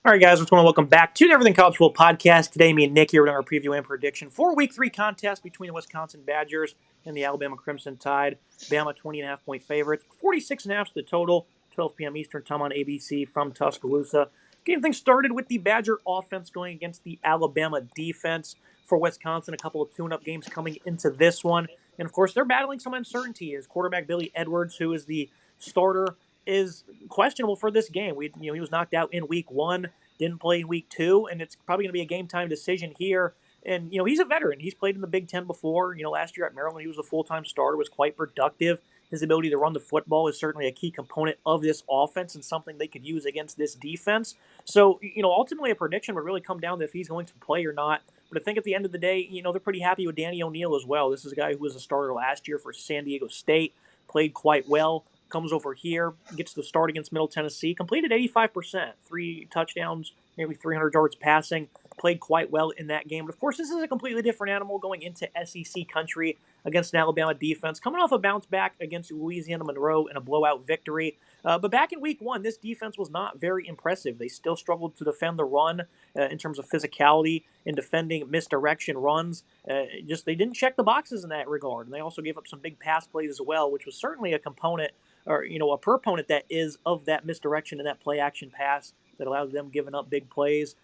All right, guys, what's going on? Welcome back to the Everything College Football Podcast. Today, me and Nick here with our preview and prediction for Week 3 contest between the Wisconsin Badgers and the Alabama Crimson Tide. Bama 20.5-point favorites, 46.5 to the total, 12 p.m. Eastern time on ABC from Tuscaloosa. Getting things started with the Badger offense going against the Alabama defense. For Wisconsin, a couple of tune-up games coming into this one. And, of course, they're battling some uncertainty as quarterback Billy Edwards, who is the starter, is questionable for this game. He was knocked out in week 1, didn't play in week 2, and it's probably going to be a game time decision here. And he's a veteran. He's played in the Big Ten before. Last year at Maryland, he was a full-time starter, was quite productive. His ability to run the football is certainly a key component of this offense and something they could use against this defense. So, ultimately a prediction would really come down to if he's going to play or not. But I think at the end of the day, they're pretty happy with Danny O'Neal as well. This is a guy who was a starter last year for San Diego State, played quite well, comes over here, gets the start against Middle Tennessee, completed 85%, 3 touchdowns, nearly 300 yards passing, played quite well in that game. But of course, this is a completely different animal going into SEC country against an Alabama defense, coming off a bounce back against Louisiana Monroe in a blowout victory. But back in week 1, this defense was not very impressive. They still struggled to defend the run in terms of physicality in defending misdirection runs. They didn't check the boxes in that regard. And they also gave up some big pass plays as well, which was certainly a component or a proponent that is of that misdirection and that play action pass that allowed them giving up big plays.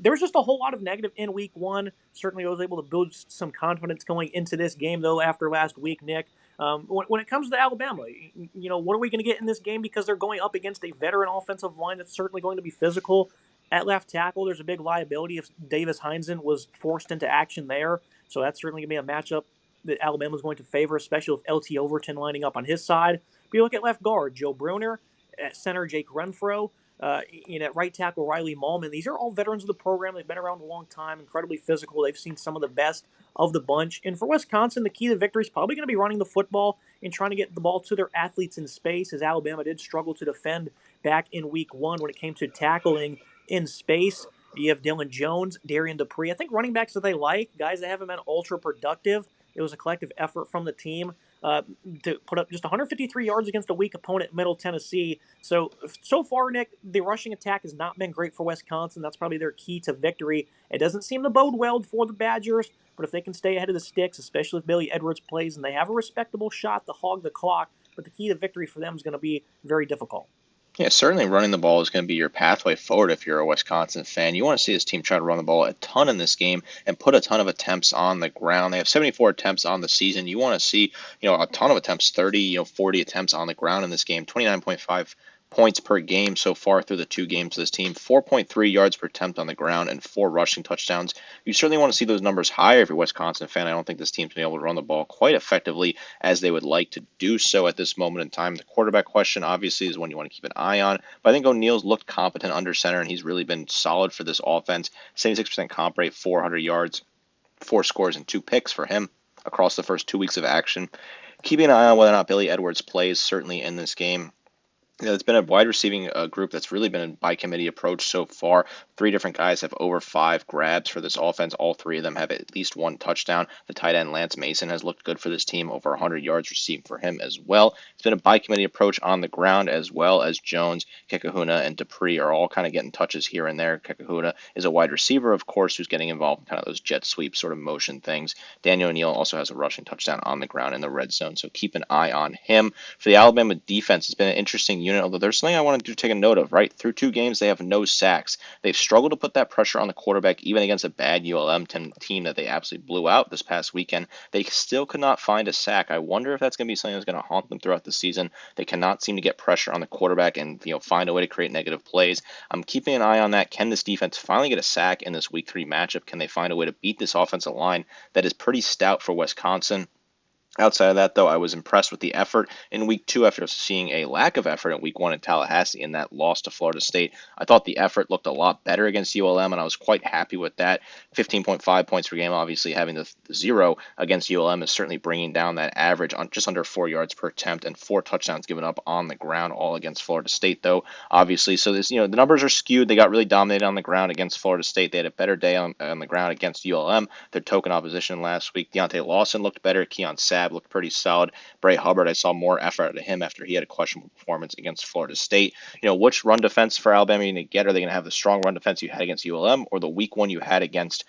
There was just a whole lot of negative in week 1. Certainly, I was able to build some confidence going into this game, though, after last week, Nick. When it comes to Alabama, what are we going to get in this game? Because they're going up against a veteran offensive line that's certainly going to be physical. At left tackle, there's a big liability if Davis Heinzen was forced into action there. So that's certainly going to be a matchup that Alabama's going to favor, especially with LT Overton lining up on his side. But you look at left guard, Joe Bruner, at center, Jake Renfro, at right tackle, Riley Mallman. These are all veterans of the program. They've been around a long time, incredibly physical. They've seen some of the best of the bunch. And for Wisconsin, the key to victory is probably going to be running the football and trying to get the ball to their athletes in space, as Alabama did struggle to defend back in week 1 when it came to tackling in space. You have Dylan Jones, Darian Dupree. I think running backs that they like, guys that haven't been ultra productive. It was a collective effort from the team to put up just 153 yards against a weak opponent, Middle Tennessee. So far, Nick, the rushing attack has not been great for Wisconsin. That's probably their key to victory. It doesn't seem to bode well for the Badgers, but if they can stay ahead of the sticks, especially if Billy Edwards plays, and they have a respectable shot to hog the clock, but the key to victory for them is going to be very difficult. Yeah, certainly running the ball is going to be your pathway forward if you're a Wisconsin fan. You want to see this team try to run the ball a ton in this game and put a ton of attempts on the ground. They have 74 attempts on the season. You want to see, a ton of attempts, 30, 40 attempts on the ground in this game, 29.5 points per game so far through the 2 games of this team, 4.3 yards per attempt on the ground, and 4 rushing touchdowns. You certainly want to see those numbers higher if you're a Wisconsin fan. I don't think this team's been able to run the ball quite effectively as they would like to do so at this moment in time. The quarterback question, obviously, is one you want to keep an eye on, but I think O'Neal's looked competent under center, and he's really been solid for this offense. 76% comp rate, 400 yards, 4 scores, and 2 picks for him across the first 2 weeks of action. Keeping an eye on whether or not Billy Edwards plays, certainly in this game. It's been a wide receiving group that's really been a by committee approach so far. 3 different guys have over 5 grabs for this offense. All 3 of them have at least 1 touchdown. The tight end Lance Mason has looked good for this team, over 100 yards received for him as well. It's been a by committee approach on the ground, as well as Jones, Kekahuna, and Dupree are all kind of getting touches here and there. Kekahuna is a wide receiver, of course, who's getting involved in kind of those jet sweep sort of motion things. Daniel O'Neal also has a rushing touchdown on the ground in the red zone, so keep an eye on him. For the Alabama defense, it's been an interesting unit, although there's something I wanted to take a note of, right? Through 2 games, they have no sacks. They've struggled to put that pressure on the quarterback, even against a bad ULM team that they absolutely blew out this past weekend. They still could not find a sack. I wonder if that's going to be something that's going to haunt them throughout the season. They cannot seem to get pressure on the quarterback and find a way to create negative plays. I'm keeping an eye on that. Can this defense finally get a sack in this Week 3 matchup? Can they find a way to beat this offensive line that is pretty stout for Wisconsin? Outside of that, though, I was impressed with the effort in Week 2 after seeing a lack of effort in Week 1 in Tallahassee in that loss to Florida State. I thought the effort looked a lot better against ULM, and I was quite happy with that. 15.5 points per game, obviously having the 0 against ULM is certainly bringing down that average on just under 4 yards per attempt and 4 touchdowns given up on the ground, all against Florida State, though, obviously. So this, the numbers are skewed. They got really dominated on the ground against Florida State. They had a better day on the ground against ULM, their token opposition last week. Deontay Lawson looked better. Keon Sapp Sabb looked pretty solid. Bray Hubbard, I saw more effort out of him after he had a questionable performance against Florida State. Which run defense for Alabama are you going to get? Are they going to have the strong run defense you had against ULM or the weak one you had against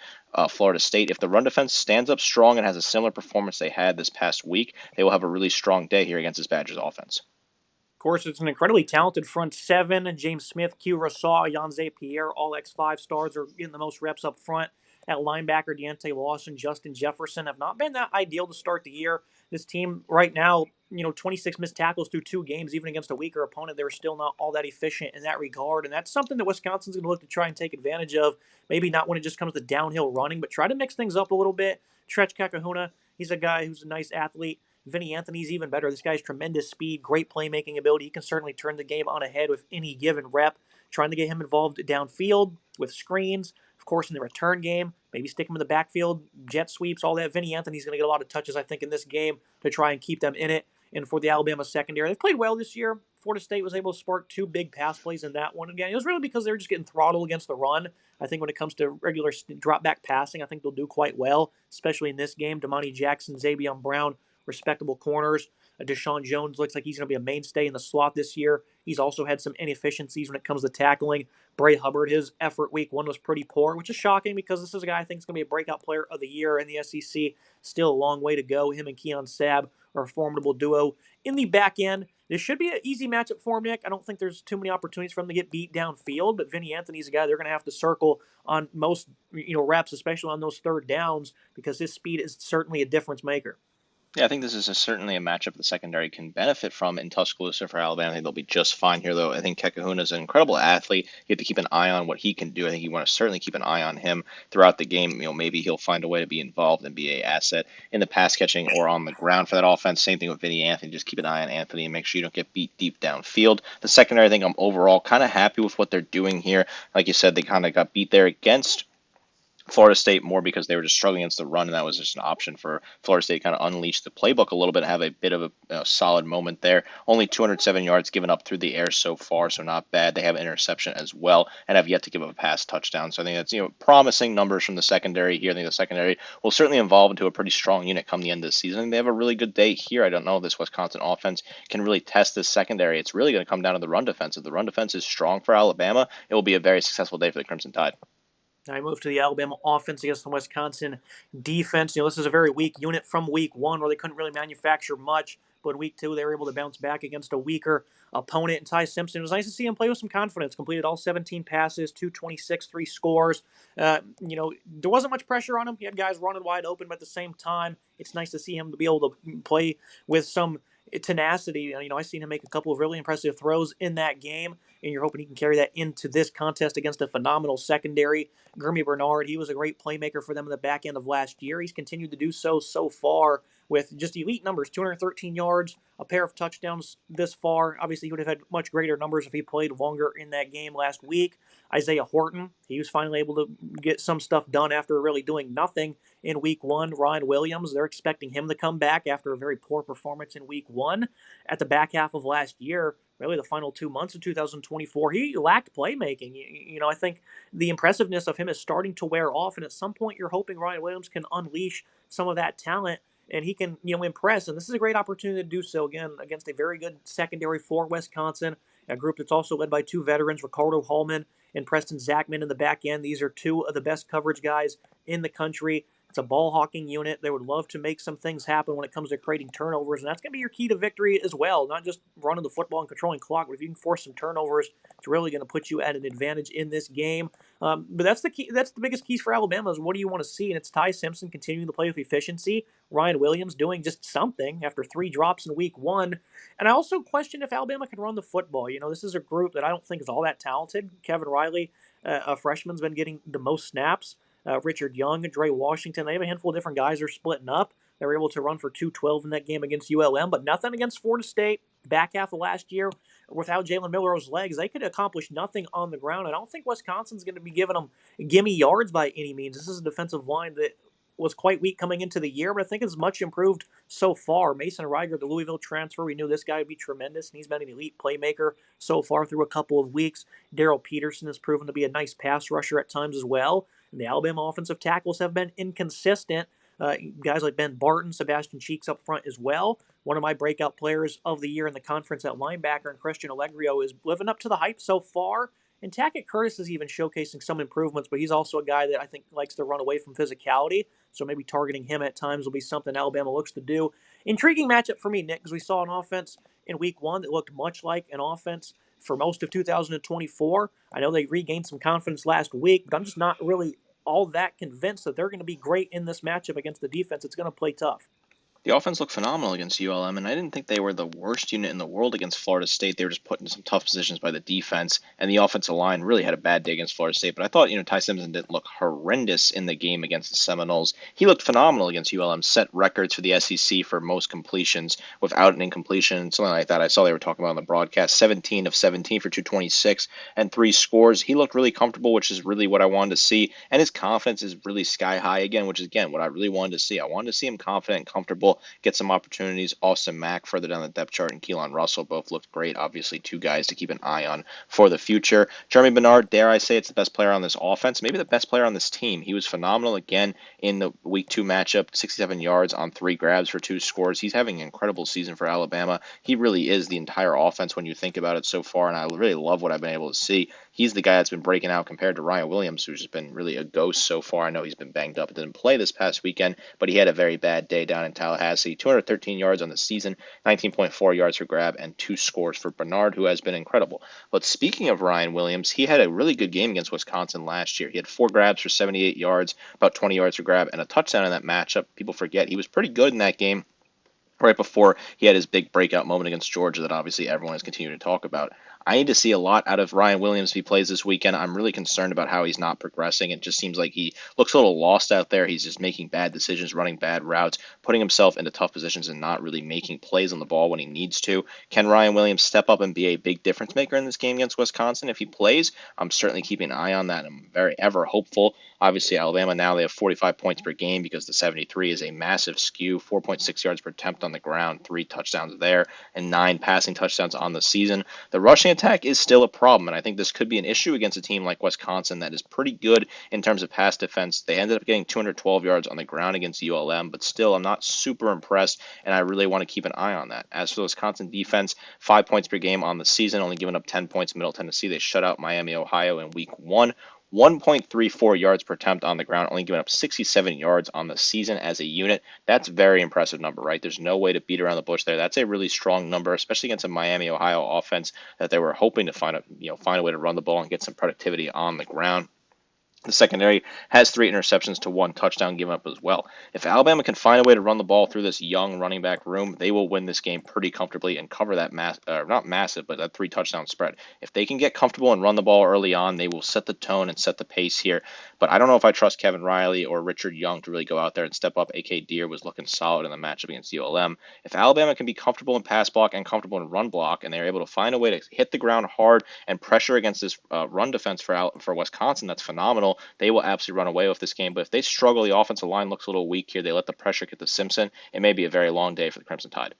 Florida State? If the run defense stands up strong and has a similar performance they had this past week, they will have a really strong day here against this Badgers offense. Of course, it's an incredibly talented front seven. James Smith, Q. Rasaw, Yanze Pierre, all X5 stars are getting the most reps up front. At linebacker, Deontay Lawson, Justin Jefferson have not been that ideal to start the year. This team right now, 26 missed tackles through 2 games, even against a weaker opponent. They were still not all that efficient in that regard. And that's something that Wisconsin's going to look to try and take advantage of. Maybe not when it just comes to downhill running, but try to mix things up a little bit. Tretch Kakahuna, he's a guy who's a nice athlete. Vinny Anthony's even better. This guy's tremendous speed, great playmaking ability. He can certainly turn the game on ahead with any given rep. Trying to get him involved downfield with screens. Of course, in the return game, maybe stick him in the backfield, jet sweeps, all that. Vinny Anthony's going to get a lot of touches, I think, in this game to try and keep them in it. And for the Alabama secondary, they've played well this year. Florida State was able to spark 2 big pass plays in that one. Again, it was really because they were just getting throttled against the run. I think when it comes to regular drop-back passing, I think they'll do quite well, especially in this game. Damani Jackson, Xavier Brown, respectable corners. Deshaun Jones looks like he's going to be a mainstay in the slot this year. He's also had some inefficiencies when it comes to tackling. Bray Hubbard, his effort week 1 was pretty poor, which is shocking because this is a guy I think is going to be a breakout player of the year in the SEC. Still a long way to go. Him and Keon Sabb are a formidable duo. In the back end, this should be an easy matchup for him, Nick. I don't think there's too many opportunities for him to get beat downfield, but Vinny Anthony's a guy they're going to have to circle on most reps, especially on those third downs, because his speed is certainly a difference maker. Yeah, I think this is certainly a matchup the secondary can benefit from in Tuscaloosa for Alabama. I think they'll be just fine here, though. I think Kekahuna is an incredible athlete. You have to keep an eye on what he can do. I think you want to certainly keep an eye on him throughout the game. Maybe he'll find a way to be involved and be an asset in the pass catching or on the ground for that offense. Same thing with Vinny Anthony. Just keep an eye on Anthony and make sure you don't get beat deep downfield. The secondary, I think I'm overall kind of happy with what they're doing here. Like you said, they kind of got beat there against Florida State more because they were just struggling against the run, and that was just an option for Florida State to kind of unleash the playbook a little bit, have a bit of a solid moment there. Only 207 yards given up through the air so far, so not bad. They have an interception as well and have yet to give up a pass touchdown. So I think that's promising numbers from the secondary here. I think the secondary will certainly evolve into a pretty strong unit come the end of the season. They have a really good day here. I don't know if this Wisconsin offense can really test this secondary. It's really going to come down to the run defense. If the run defense is strong for Alabama, it will be a very successful day for the Crimson Tide. I move to the Alabama offense against the Wisconsin defense. This is a very weak unit from week 1 where they couldn't really manufacture much. But in week 2, they were able to bounce back against a weaker opponent. And Ty Simpson, it was nice to see him play with some confidence. Completed all 17 passes, 226, 3 scores. There wasn't much pressure on him. He had guys running wide open, but at the same time, it's nice to see him to be able to play with some tenacity. I've seen him make a couple of really impressive throws in that game, and you're hoping he can carry that into this contest against a phenomenal secondary. Gurmy Bernard, he was a great playmaker for them in the back end of last year. He's continued to do so far with just elite numbers, 213 yards, a pair of touchdowns this far. Obviously, he would have had much greater numbers if he played longer in that game last week. Isaiah Horton, he was finally able to get some stuff done after really doing nothing in week 1. Ryan Williams, they're expecting him to come back after a very poor performance in week 1. At the back half of last year, really the final 2 months of 2024, he lacked playmaking. I think the impressiveness of him is starting to wear off, and at some point you're hoping Ryan Williams can unleash some of that talent and he can impress. And this is a great opportunity to do so, again, against a very good secondary for Wisconsin, a group that's also led by 2 veterans, Ricardo Hallman and Preston Zachman in the back end. These are 2 of the best coverage guys in the country. It's a ball-hawking unit. They would love to make some things happen when it comes to creating turnovers, and that's going to be your key to victory as well, not just running the football and controlling clock, but if you can force some turnovers, it's really going to put you at an advantage in this game. But that's the key. That's the biggest keys for Alabama is what do you want to see, and it's Ty Simpson continuing to play with efficiency, Ryan Williams doing just something after 3 drops in week 1, and I also question if Alabama can run the football. This is a group that I don't think is all that talented. Kevin Riley, a freshman's been getting the most snaps. Richard Young, Dre Washington, they have a handful of different guys who are splitting up. They were able to run for 212 in that game against ULM, but nothing against Florida State. Back half of last year, without Jalen Milroe's legs, they could accomplish nothing on the ground. I don't think Wisconsin's going to be giving them gimme yards by any means. This is a defensive line that was quite weak coming into the year, but I think it's much improved so far. Mason Riger, the Louisville transfer, we knew this guy would be tremendous, and he's been an elite playmaker so far through a couple of weeks. Darrell Peterson has proven to be a nice pass rusher at times as well. And the Alabama offensive tackles have been inconsistent, Guys like Ben Barton, Sebastian Cheeks up front as well. One of my breakout players of the year in the conference at linebacker, and Christian Allegrio is living up to the hype so far. And Tackett Curtis is even showcasing some improvements, but he's also a guy that I think likes to run away from physicality. So maybe targeting him at times will be something Alabama looks to do. Intriguing matchup for me, Nick, because we saw an offense in week one that looked much like an offense for most of 2024. I know they regained some confidence last week, but I'm just not really all that convinced that they're going to be great in this matchup against the defense. It's going to play tough. The offense looked phenomenal against ULM, and I didn't think they were the worst unit in the world against Florida State. They were just put in some tough positions by the defense, and the offensive line really had a bad day against Florida State. But I thought, Ty Simpson didn't look horrendous in the game against the Seminoles. He looked phenomenal against ULM, set records for the SEC for most completions without an incompletion, something like that. I saw they were talking about on the broadcast, 17 of 17 for 226 and 3 scores. He looked really comfortable, which is really what I wanted to see, and his confidence is really sky high again, which is, again, what I really wanted to see. I wanted to see him confident and comfortable, get some opportunities. Austin Mack further down the depth chart and Keelan Russell both looked great. Obviously, two guys to keep an eye on for the future. Jeremy Bernard, dare I say, it's the best player on this offense, maybe the best player on this team. He was phenomenal again in the week 2 matchup, 67 yards on 3 grabs for 2 scores. He's having an incredible season for Alabama. He really is the entire offense when you think about it so far, and I really love what I've been able to see. He's the guy that's been breaking out compared to Ryan Williams, who's just been really a ghost so far. I know he's been banged up and didn't play this past weekend, but he had a very bad day down in Tallahassee. 213 yards on the season, 19.4 yards per grab, and 2 scores for Bernard, who has been incredible. But speaking of Ryan Williams, he had a really good game against Wisconsin last year. He had 4 grabs for 78 yards, about 20 yards per grab, and a touchdown in that matchup. People forget he was pretty good in that game right before he had his big breakout moment against Georgia that obviously everyone has continued to talk about. I need to see a lot out of Ryan Williams if he plays this weekend. I'm really concerned about how he's not progressing. It just seems like he looks a little lost out there. He's just making bad decisions, running bad routes, putting himself into tough positions and not really making plays on the ball when he needs to. Can Ryan Williams step up and be a big difference maker in this game against Wisconsin if he plays? I'm certainly keeping an eye on that. I'm very ever hopeful. Obviously, Alabama now they have 45 points per game because the 73 is a massive skew, 4.6 yards per attempt on the ground, 3 touchdowns there, and 9 passing touchdowns on the season. The rushing attack is still a problem, and I think this could be an issue against a team like Wisconsin that is pretty good in terms of pass defense. They ended up getting 212 yards on the ground against ULM, but still, I'm not super impressed, and I really want to keep an eye on that. As for the Wisconsin defense, 5 points per game on the season, only giving up 10 points in Middle Tennessee. They shut out Miami, Ohio in week 1. 1.34 yards per attempt on the ground, only giving up 67 yards on the season as a unit. That's a very impressive number, right? There's no way to beat around the bush there. That's a really strong number, especially against a Miami, Ohio offense that they were hoping to find a way to run the ball and get some productivity on the ground. The secondary has 3 interceptions to 1 touchdown given up as well. If Alabama can find a way to run the ball through this young running back room, they will win this game pretty comfortably and cover that not massive, but that 3 touchdown spread. If they can get comfortable and run the ball early on, they will set the tone and set the pace here. But I don't know if I trust Kevin Riley or Richard Young to really go out there and step up. A.K. Deere was looking solid in the matchup against ULM. If Alabama can be comfortable in pass block and comfortable in run block, and they're able to find a way to hit the ground hard and pressure against this run defense for Wisconsin, that's phenomenal. They will absolutely run away with this game. But if they struggle, the offensive line looks a little weak here. They let the pressure get to Simpson. It may be a very long day for the Crimson Tide.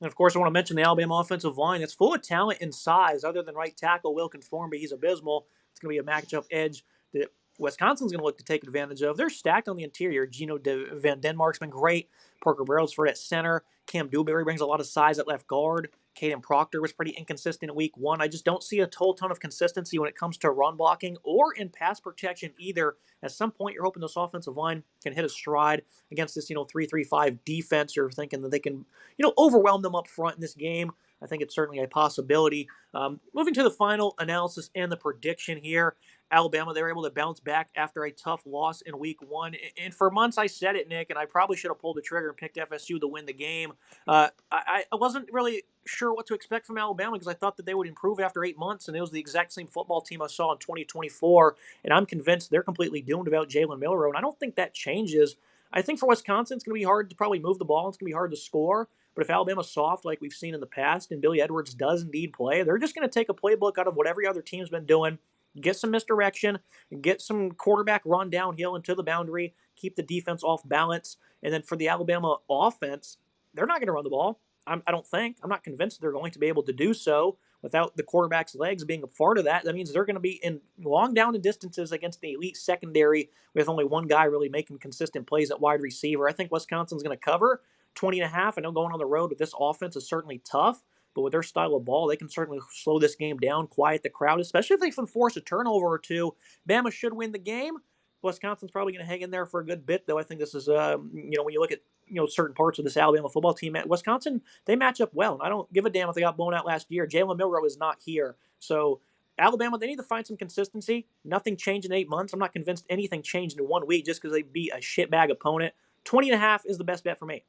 And of course, I want to mention the Alabama offensive line. It's full of talent and size. Other than right tackle Will Conformby, he's abysmal. It's going to be a matchup edge that Wisconsin's going to look to take advantage of. They're stacked on the interior. Gino Van Denmark's been great. Parker Brailsford at center. Cam Dewberry brings a lot of size at left guard. Caden Proctor was pretty inconsistent in week 1. I just don't see a total ton of consistency when it comes to run blocking or in pass protection either. At some point, you're hoping this offensive line can hit a stride against this, 3-3-5 defense. You're thinking that they can, overwhelm them up front in this game. I think it's certainly a possibility. Moving to the final analysis and the prediction here. Alabama, they were able to bounce back after a tough loss in week 1. And for months I said it, Nick, and I probably should have pulled the trigger and picked FSU to win the game. I wasn't really sure what to expect from Alabama because I thought that they would improve after 8 months, and it was the exact same football team I saw in 2024. And I'm convinced they're completely doomed without Jalen Milroe, and I don't think that changes. I think for Wisconsin, it's going to be hard to probably move the ball. It's going to be hard to score. But if Alabama's soft, like we've seen in the past, and Billy Edwards does indeed play, they're just going to take a playbook out of what every other team's been doing, get some misdirection, get some quarterback run downhill into the boundary, keep the defense off balance. And then for the Alabama offense, they're not going to run the ball. I don't think. I'm not convinced they're going to be able to do so. without the quarterback's legs being a part of that, that means they're going to be in long down and distances against the elite secondary with only one guy really making consistent plays at wide receiver. I think Wisconsin's going to cover 20.5. I know going on the road with this offense is certainly tough, but with their style of ball, they can certainly slow this game down, quiet the crowd, especially if they can force a turnover or two. Bama should win the game. Wisconsin's probably going to hang in there for a good bit, though. I think this is, when you look at certain parts of this Alabama football team, Wisconsin, they match up well. And I don't give a damn if they got blown out last year. Jalen Milroe is not here, so Alabama, they need to find some consistency. Nothing changed in 8 months. I'm not convinced anything changed in 1 week just because they beat a shitbag opponent. 20.5 is the best bet for me.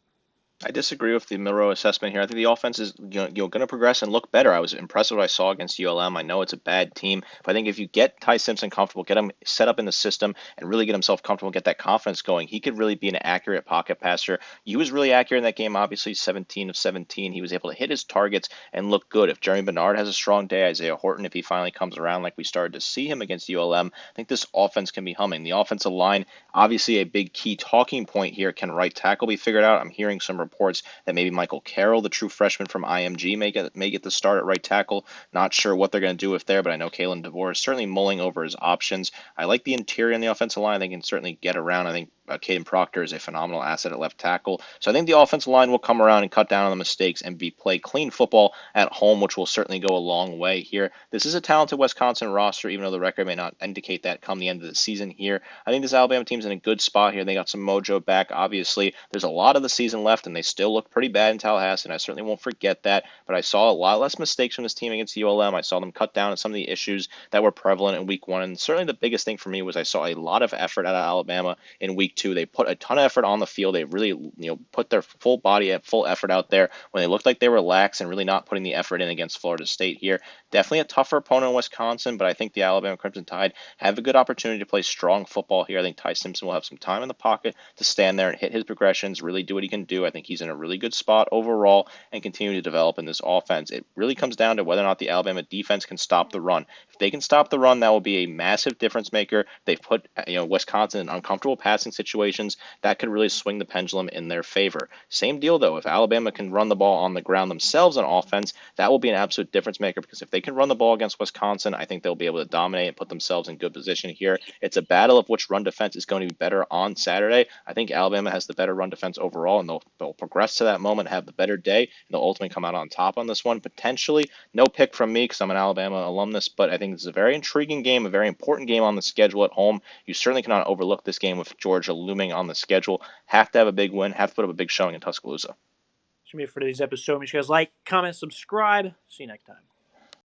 I disagree with the Milroe assessment here. I think the offense is going to progress and look better. I was impressed with what I saw against ULM. I know it's a bad team, but I think if you get Ty Simpson comfortable, get him set up in the system, and really get himself comfortable, get that confidence going, he could really be an accurate pocket passer. He was really accurate in that game. Obviously, 17 of 17. He was able to hit his targets and look good. If Jeremy Bernard has a strong day, Isaiah Horton, if he finally comes around like we started to see him against ULM, I think this offense can be humming. The offensive line, obviously a big key talking point here. Can right tackle be figured out? I'm hearing some reports that maybe Michael Carroll, the true freshman from IMG, may get the start at right tackle. Not sure what they're going to do with there, but I know Kalen DeVore is certainly mulling over his options. I like the interior in the offensive line. They can certainly get around. I think Caden Proctor is a phenomenal asset at left tackle. So I think the offensive line will come around and cut down on the mistakes and play clean football at home, which will certainly go a long way here. This is a talented Wisconsin roster, even though the record may not indicate that come the end of the season here. I think this Alabama team's in a good spot here. They got some mojo back. Obviously, there's a lot of the season left, and they still look pretty bad in Tallahassee, and I certainly won't forget that. But I saw a lot less mistakes from this team against ULM. I saw them cut down on some of the issues that were prevalent in Week 1, and certainly the biggest thing for me was I saw a lot of effort out of Alabama in Week 2. They put a ton of effort on the field. They really, put their full body at full effort out there when they looked like they were lax and really not putting the effort in against Florida State here. Definitely a tougher opponent in Wisconsin, but I think the Alabama Crimson Tide have a good opportunity to play strong football here. I think Ty Simpson will have some time in the pocket to stand there and hit his progressions, really do what he can do. I think he's in a really good spot overall and continue to develop in this offense. It really comes down to whether or not the Alabama defense can stop the run. If they can stop the run, that will be a massive difference maker. They've put Wisconsin in uncomfortable passing situations. That could really swing the pendulum in their favor. Same deal, though. If Alabama can run the ball on the ground themselves on offense, that will be an absolute difference maker, because if they can run the ball against Wisconsin, I think they'll be able to dominate and put themselves in good position here. It's a battle of which run defense is going to be better on Saturday. I think Alabama has the better run defense overall, and they'll progress to that moment, have the better day, and they'll ultimately come out on top on this one. Potentially, no pick from me because I'm an Alabama alumnus, but I think this is a very intriguing game, a very important game on the schedule at home. You certainly cannot overlook this game with Georgia looming on the schedule. Have to have a big win, have to put up a big showing in Tuscaloosa. That's going to be it for today's episode. Make sure you guys like, comment, subscribe. See you next time.